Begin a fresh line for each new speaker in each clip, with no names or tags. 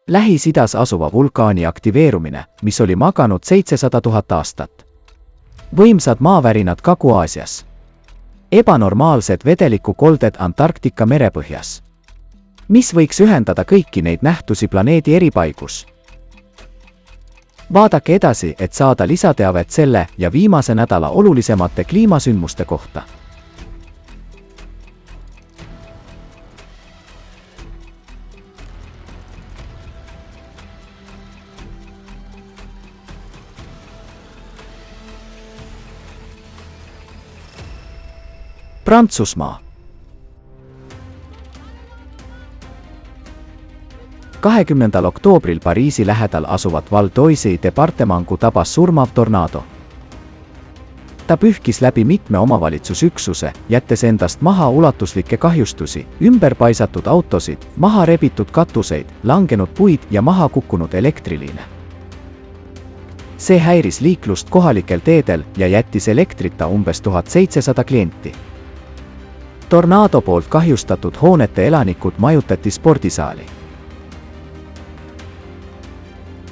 Lähis-Idas asuva vulkaani aktiveerumine, mis oli maganud 700 000 aastat. Võimsad maavärinad Kagu-Aasias. Ebanormaalsed vedelikukolded Antarktika merepõhjas. Mis võiks ühendada kõiki neid nähtusi planeedi eri paigus? Vaadake edasi, et saada lisateavet selle ja viimase nädala olulisemate kliimasündmuste kohta. Prantsusmaa. 20. oktoobril Pariisi lähedal asuvat Val d'Oise'i departemangu tabas surmav tornaado. Ta pühkis läbi mitme omavalitsusüksuse, jättes endast maha ulatuslikke kahjustusi, ümber paisatud autosid, maha rebitud katuseid, langenud puid ja maha kukkunud elektriliine. See häiris liiklust kohalikel teedel ja jättis elektrita umbes 1700 klienti. Tornaado poolt kahjustatud hoonete elanikud majutati spordisaali.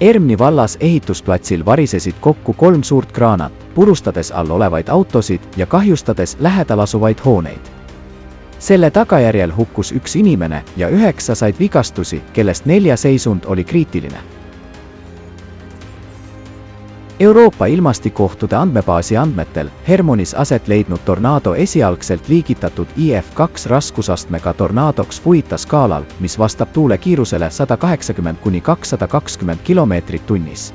Ermni vallas ehitusplatsil varisesid kokku 3 suurt kraanat, purustades all olevaid autosid ja kahjustades lähedal asuvaid hooneid. Selle tagajärjel hukkus 1 inimene ja 9 said vigastusi, kellest 4 seisund oli kriitiline. Euroopa ilmastikuohtude andmebaasi andmetel Hermonis aset leidnud tornaado esialgselt liigitatud IF2 raskusastmega tornaadoks Fuita skaalal, mis vastab tuule kiirusele 180–220 km tunnis.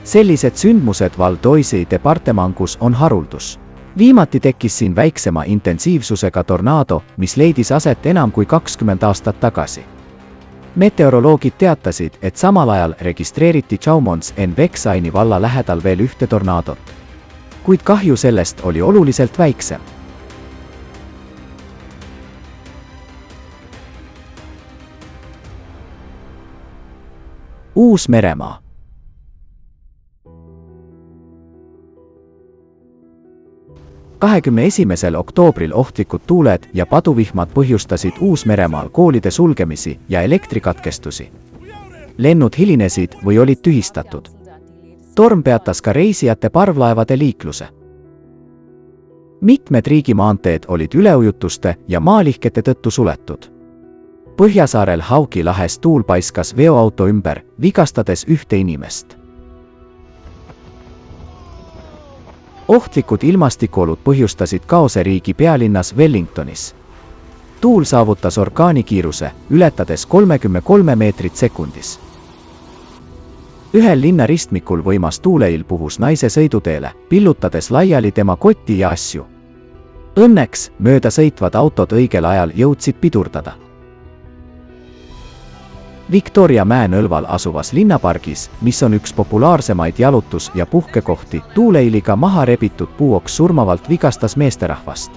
Sellised sündmused Val d'Oise'i departemangus on haruldus. Viimati tekkis siin väiksema intensiivsusega tornaado, mis leidis aset enam kui 20 aastat tagasi. Meteoroloogid teatasid, et samal ajal registreeriti Chaumont-en-Vexaini valla lähedal veel 1 tornaadot. Kuid kahju sellest oli oluliselt väiksem. Uus-Meremaa. –21. oktoobril ohtlikud tuuled ja paduvihmad põhjustasid Uus-Meremaal koolide sulgemisi ja elektrikatkestusi. Lennud hilinesid või olid tühistatud. Torm peatas ka reisijate parvlaevade liikluse. Mitmed riigimaanteed olid üleujutuste ja maalihkete tõttu suletud. Põhjasaarel Hauki lahes tuul paiskas veoauto ümber, vigastades 1 inimest. Ohtlikud ilmastikuolud põhjustasid kaose riigi pealinnas Wellingtonis. Tuul saavutas orkaanikiiruse, ületades 33 meetrit sekundis. Ühel linna ristmikul võimas tuuleiil puhus naise sõiduteele, pillutades laiali tema kotti ja asju. Õnneks mööda sõitvad autod õigel ajal jõudsid pidurdada. Victoria mäenõlval asuvas linnapargis, mis on üks populaarsemaid jalutus- ja puhkekohti, tuuleiliga maha rebitud puuoks surmavalt vigastas meesterahvast.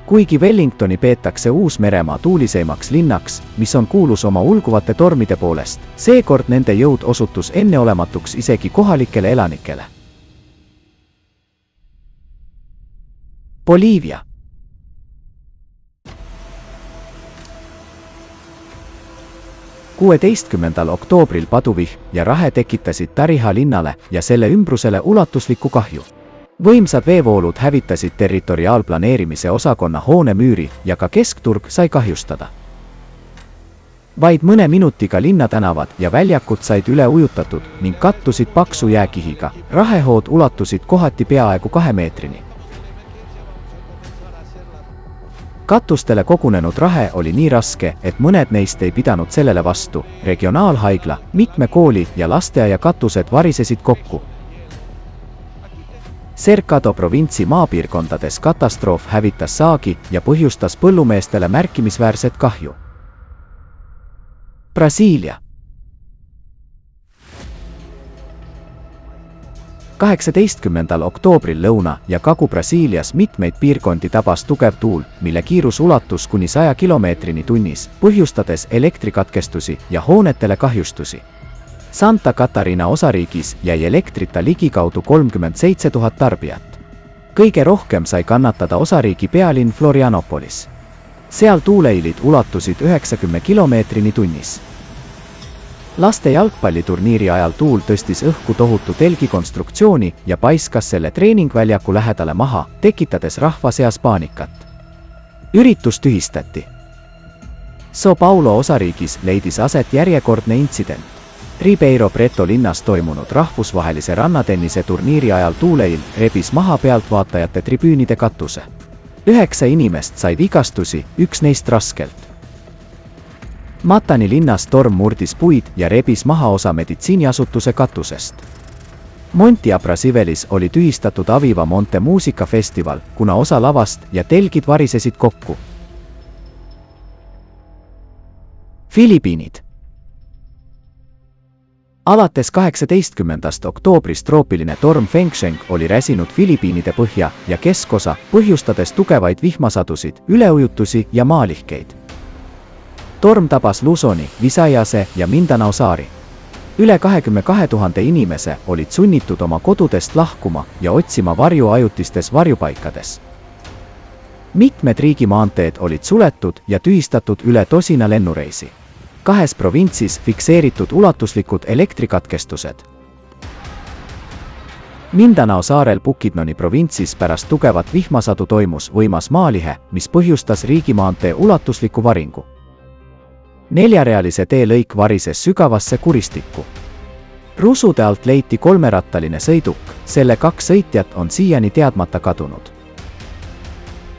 Kuigi Wellingtoni peetakse Uus-Meremaa tuuliseimaks linnaks, mis on kuulus oma ulguvate tormide poolest, seekord nende jõud osutus enneolematuks isegi kohalikele elanikele. Boliivia. –16. oktoobril paduvihm ja rahe tekitasid Tarija linnale ja selle ümbrusele ulatuslikku kahju. Võimsad veevoolud hävitasid territoriaalplaneerimise osakonna hoonemüüri ja ka keskturg sai kahjustada. Vaid mõne minutiga linnatänavad ja väljakud said üle ujutatud ning kattusid paksu jääkihiga, rahehood ulatusid kohati peaaegu 2 meetrini. Katustele kogunenud rahe oli nii raske, et mõned neist ei pidanud sellele vastu. Regionaalhaigla, mitme kooli ja lasteaia katused varisesid kokku. Cercado provintsi maapiirkondades katastroof hävitas saagi ja põhjustas põllumeestele märkimisväärset kahju. Brasiilia. 18. oktoobril Lõuna- ja Kagu-Brasiilias mitmeid piirkondi tabas tugev tuul, mille kiirus ulatus kuni 100 kilomeetrini tunnis, põhjustades elektrikatkestusi ja hoonetele kahjustusi. Santa Catarina osariigis jäi elektrita ligikaudu 37 000 tarbijat. Kõige rohkem sai kannatada osariigi pealinn Florianopolis. seal tuuleilid ulatusid 90 kilomeetrini tunnis. Laste jalgpalliturniiri ajal tuul tõstis õhku tohutu telgi konstruktsiooni ja paiskas selle treeningväljaku lähedale maha, tekitades rahva seas paanikat. Üritus tühistati. São Paulo osariigis leidis aset järjekordne intsident. Ribeirão Preto linnas toimunud rahvusvahelise rannatennise turniiri ajal tuuleil rebis maha pealtvaatajate tribüünide katuse. 9 inimest sai vigastusi, üks neist raskelt. Matani linnas torm murdis puid ja rebis maha osa meditsiiniasutuse katusest. Monte Brazilelis oli tühistatud Aviva Monte muusikafestival, kuna osa lavast ja telgid varisesid kokku. Filipiinid. Alates 18. oktoobrist troopiline torm Fengsheng oli räsinud Filipiinide põhja ja keskosa, põhjustades tugevaid vihmasadusid, üleujutusi ja maalihkeid. Torm tabas Luzoni, Visayase ja Mindanao saari. Üle 22 000 inimese olid sunnitud oma kodudest lahkuma ja otsima varju ajutistes varjupaikades. Mitmed riigimaanteed olid suletud ja tühistatud üle tosina lennureisi. 2 provintsis fikseeritud ulatuslikud elektrikatkestused. Mindanao saarel Bukidnoni provintsis pärast tugevat vihmasadu toimus võimas maalihe, mis põhjustas riigimaantee ulatusliku varingu. 4-realise teelõik varises sügavasse kuristikku. Rusude alt leiti 3-rattaline sõiduk, selle 2 sõitjat on siiani teadmata kadunud.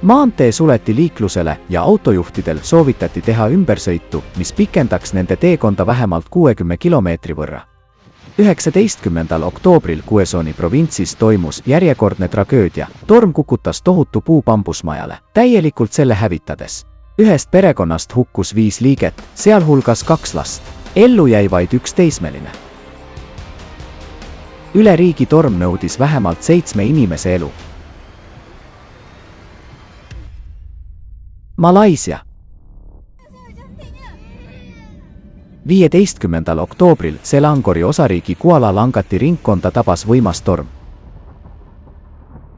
Maantee suleti liiklusele ja autojuhtidel soovitati teha ümbersõitu, mis pikendaks nende teekonda vähemalt 60 kilomeetri võrra. 19. oktoobril Quezoni provintsis toimus järjekordne tragöödia. Torm kukutas tohutu puu bambusmajale, täielikult selle hävitades. 1 perekonnast hukkus 5 liiget, sealhulgas 2 last. Ellu jäi vaid 1 teismeline. Üle riigi torm nõudis vähemalt 7 inimese elu. Malaisia. 15. oktoobril Selangori osariigi Kuala Langati ringkonda tabas võimas torm.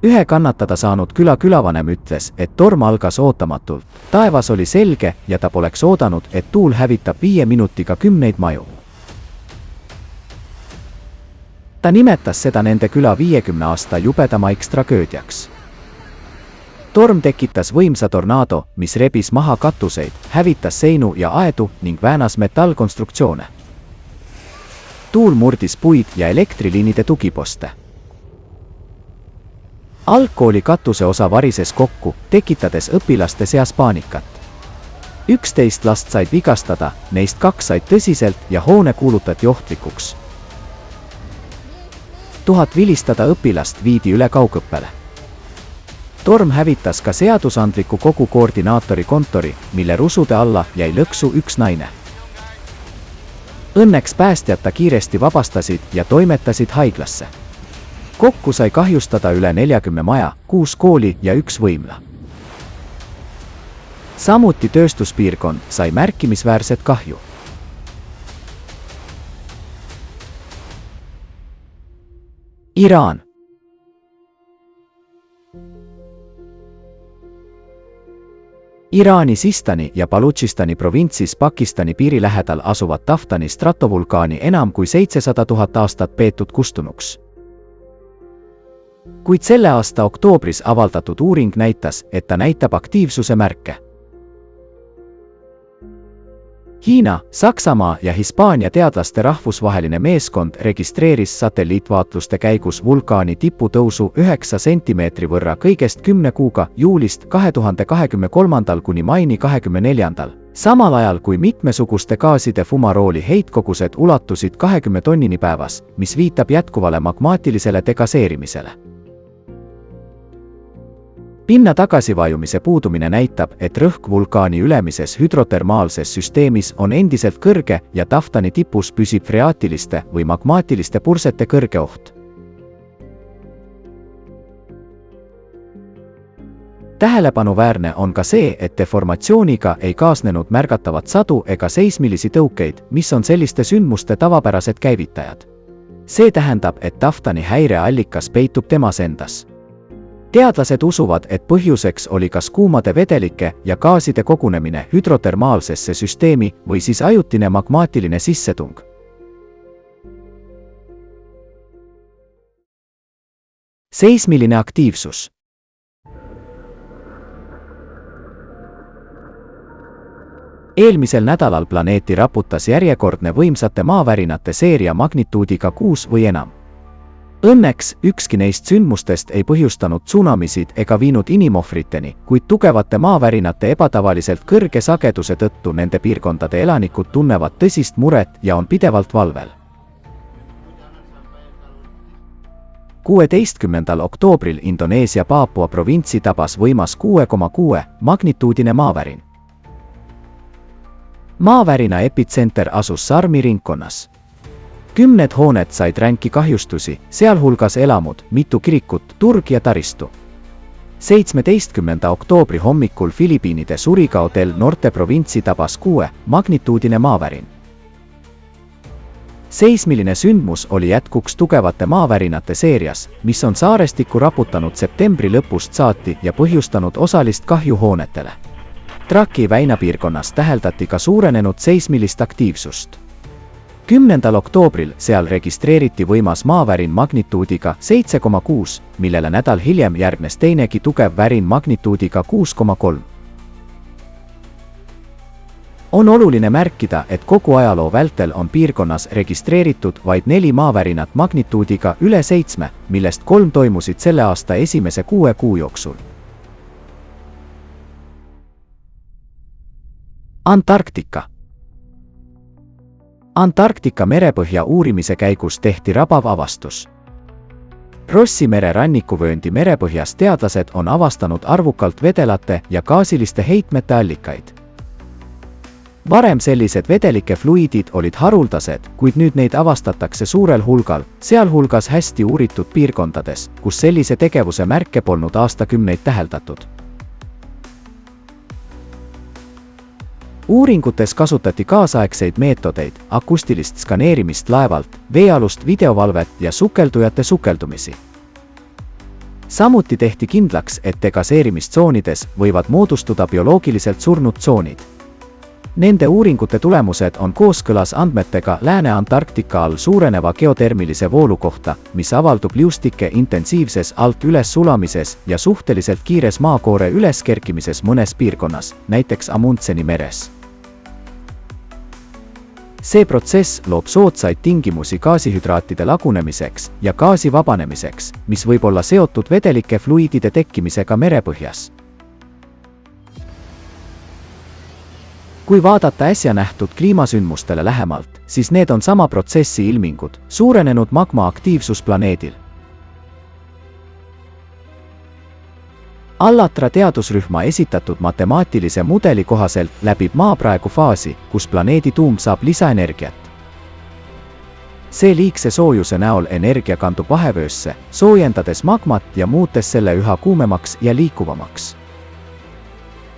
1 kannatada saanud külavanem ütles, et torm algas ootamatult. Taevas oli selge ja ta poleks oodanud, et tuul hävitab 5 minutiga 10 maju. Ta nimetas seda nende küla 50 aasta jubedamaiks tragöödiaks. Torm tekitas võimsa tornaado, mis rebis maha katuseid, hävitas seinu ja aedu ning väänas metallkonstruktsioone. Tuul murdis puid ja elektriliinide tugiposte. Algkooli katuse osa varises kokku, tekitades õpilaste seas paanikat. 11 last said vigastada, neist 2 said tõsiselt ja hoone kuulutati ohtlikuks. 1000 vilistada õpilast viidi üle kaugõppele. Torm hävitas ka seadusandliku kogu koordinaatori kontori, mille rusude alla jäi lõksu 1 naine. Õnneks päästjad ta kiiresti vabastasid ja toimetasid haiglasse. Kokku sai kahjustada üle 40 maja, 6 kooli ja 1 võimla. Samuti tööstuspiirkond sai märkimisväärset kahju. Iraan. Iraani Sistani ja Balutšistani provintsis Pakistani piiri lähedal asuvat Taftani stratovulkaani enam kui 700 000 aastat peetud kustunuks. Kuid selle aasta oktoobris avaldatud uuring näitas, et ta näitab aktiivsuse märke. Hiina, Saksamaa ja Hispaania teadlaste rahvusvaheline meeskond registreeris satelliitvaatluste käigus vulkaani tipu tõusu 9 sentimeetri võrra kõigest 10 kuuga juulist 2023. kuni maini 24. Samal ajal kui mitmesuguste gaaside fumarooli heitkogused ulatusid 20 tonnini päevas, mis viitab jätkuvale magmaatilisele degaseerimisele. Pinna tagasivajumise puudumine näitab, et rõhk vulkaani ülemises hüdrotermaalses süsteemis on endiselt kõrge ja Taftani tipus püsib freaatiliste või magmaatiliste pursete kõrge oht. Tähelepanuväärne on ka see, et deformatsiooniga ei kaasnenud märgatavat sadu ega seismilisi tõukeid, mis on selliste sündmuste tavapärased käivitajad. See tähendab, et Taftani häireallikas peitub temas endas. Teadlased usuvad, et põhjuseks oli kas kuumade vedelike ja gaaside kogunemine hüdrotermaalsesse süsteemi või siis ajutine magmaatiline sissetung. Seismiline aktiivsus. Eelmisel nädalal planeeti raputas järjekordne võimsate maavärinate seeria magnituudiga 6 või enam. Õnneks ükski neist sündmustest ei põhjustanud tsunamisid ega viinud inimohvriteni, kuid tugevate maavärinate ebatavaliselt kõrge sageduse tõttu nende piirkondade elanikud tunnevad tõsist muret ja on pidevalt valvel. 16. oktoobril Indoneesia Paapua provintsi tabas võimas 6,6 magnituudine maavärin. Maavärina epitsenter asus Sarmi ringkonnas. 10 hoonet said ränki kahjustusi, sealhulgas elamud, mitu kirikut, turg ja taristu. 17. oktoobri hommikul Filipiinide Surigao del Norte provintsi tabas 6 magnituudine maavärin. Seismiline sündmus oli jätkuks tugevate maavärinate seerias, mis on saarestikku raputanud septembri lõpust saati ja põhjustanud osalist kahju hoonetele. Traki väinapiirkonnas täheldati ka suurenenud seismilist aktiivsust. 10. oktoobril seal registreeriti võimas maavärin magnituudiga 7,6, millele nädal hiljem järgnes teinegi tugev värin magnituudiga 6,3. On oluline märkida, et kogu ajaloo vältel on piirkonnas registreeritud vaid 4 maavärinat magnituudiga üle 7, millest 3 toimusid selle aasta esimese 6 kuu jooksul. Antarktika. Antarktika merepõhja uurimise käigus tehti rabav avastus. Rossi mere rannikuvööndi merepõhjas teadlased on avastanud arvukalt vedelate ja gaasiliste heitmete allikaid. Varem sellised vedelike fluiidid olid haruldased, kuid nüüd neid avastatakse suurel hulgal, sealhulgas hästi uuritud piirkondades, kus sellise tegevuse märke polnud aastakümneid täheldatud. Uuringutes kasutati kaasaegseid meetodeid, akustilist skaneerimist laevalt, veealust videovalvet ja sukeldujate sukeldumisi. Samuti tehti kindlaks, et degaseerimistsoonides võivad moodustuda bioloogiliselt surnud tsoonid. Nende uuringute tulemused on kooskõlas andmetega Lääne-Antarktika all suureneva geotermilise voolu kohta, mis avaldub liustike intensiivses alt üles sulamises ja suhteliselt kiires maakoore üleskerkimises mõnes piirkonnas, näiteks Amundseni meres. See protsess loob soodsaid tingimusi gaasihüdraatide lagunemiseks ja gaasi vabanemiseks, mis võib olla seotud vedelike fluiidide tekkimisega merepõhjas. Kui vaadata äsja nähtud kliimasündmustele lähemalt, siis need on sama protsessi ilmingud, suurenenud magma aktiivsus planeedil. Allatra teadusrühma esitatud matemaatilise mudeli kohaselt läbib Maa praegu faasi, kus planeedi tuum saab lisaenergiat. See liigse soojuse näol energia kandub vahevöösse, soojendades magmat ja muutes selle üha kuumemaks ja liikuvamaks.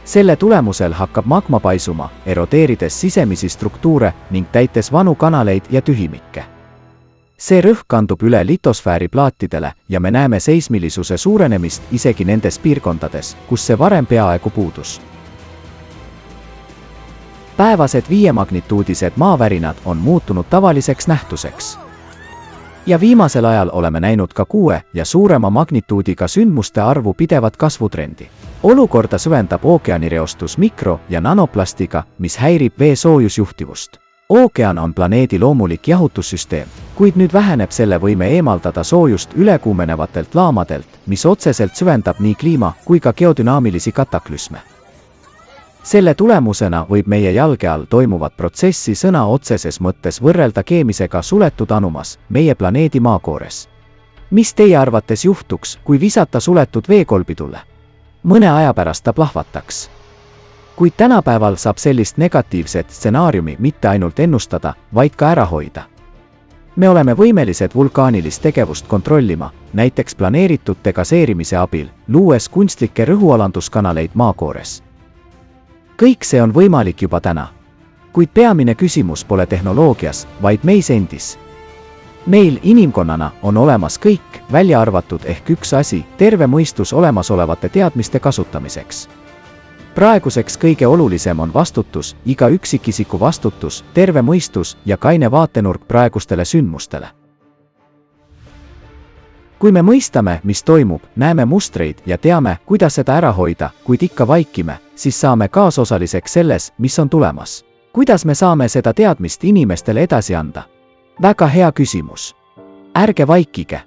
Selle tulemusel hakkab magma paisuma, erodeerides sisemisi struktuure ning täites vanu kanaleid ja tühimikke. See rõhk kandub üle litosfääri plaatidele ja me näeme seismilisuse suurenemist isegi nendes piirkondades, kus see varem peaaegu puudus. Päevased 5-magnituudised maavärinad on muutunud tavaliseks nähtuseks. Ja viimasel ajal oleme näinud ka 6 ja suurema magnituudiga sündmuste arvu pidevat kasvutrendi. Olukorda süvendab ookeanireostus mikro- ja nanoplastiga, mis häirib vee soojusjuhtivust. Ookean on planeedi loomulik jahutussüsteem, kuid nüüd väheneb selle võime eemaldada soojust ülekuumenevatelt laamadelt, mis otseselt süvendab nii kliima kui ka geodünaamilisi kataklüsme. Selle tulemusena võib meie jalge all toimuvat protsessi sõna otseses mõttes võrrelda keemisega suletud anumas, meie planeedi maakoores. Mis teie arvates juhtuks, kui visata suletud veekolbidule? Mõne aja pärast ta plahvataks. Kuid tänapäeval saab sellist negatiivset stsenaariumi mitte ainult ennustada, vaid ka ära hoida. Me oleme võimelised vulkaanilist tegevust kontrollima, näiteks planeeritud degaseerimise abil, luues kunstlikke rõhualanduskanaleid maakoores. Kõik see on võimalik juba täna. Kuid peamine küsimus pole tehnoloogias, vaid meis endis. meil inimkonnana on olemas kõik, välja arvatud ehk üks asi, terve mõistus olemasolevate teadmiste kasutamiseks. Praeguseks kõige olulisem on vastutus, iga üksikisiku vastutus, terve mõistus ja kaine vaatenurk praegustele sündmustele. Kui me mõistame, mis toimub, näeme mustreid ja teame, kuidas seda ära hoida, kuid ikka vaikime, siis saame kaasosaliseks selles, mis on tulemas. Kuidas me saame seda teadmist inimestele edasi anda? Väga hea küsimus. Ärge vaikige.